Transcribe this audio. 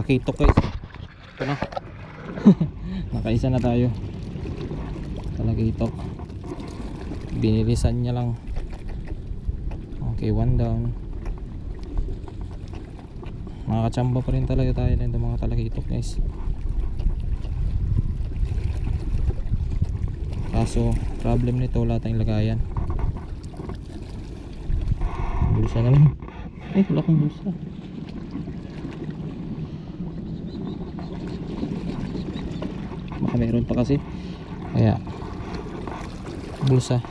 talakitok guys. Ito na. Nakaisa na tayo. Talakitok. Binilisan niya lang. Okay, one down. Makakachamba pa rin talaga tayo ng mga talakitok guys. Kaso problem nito, wala tayong lagayan. Bulsa na lang. Wala akong bulsa. Baka meron pa kasi. Kaya bulsa.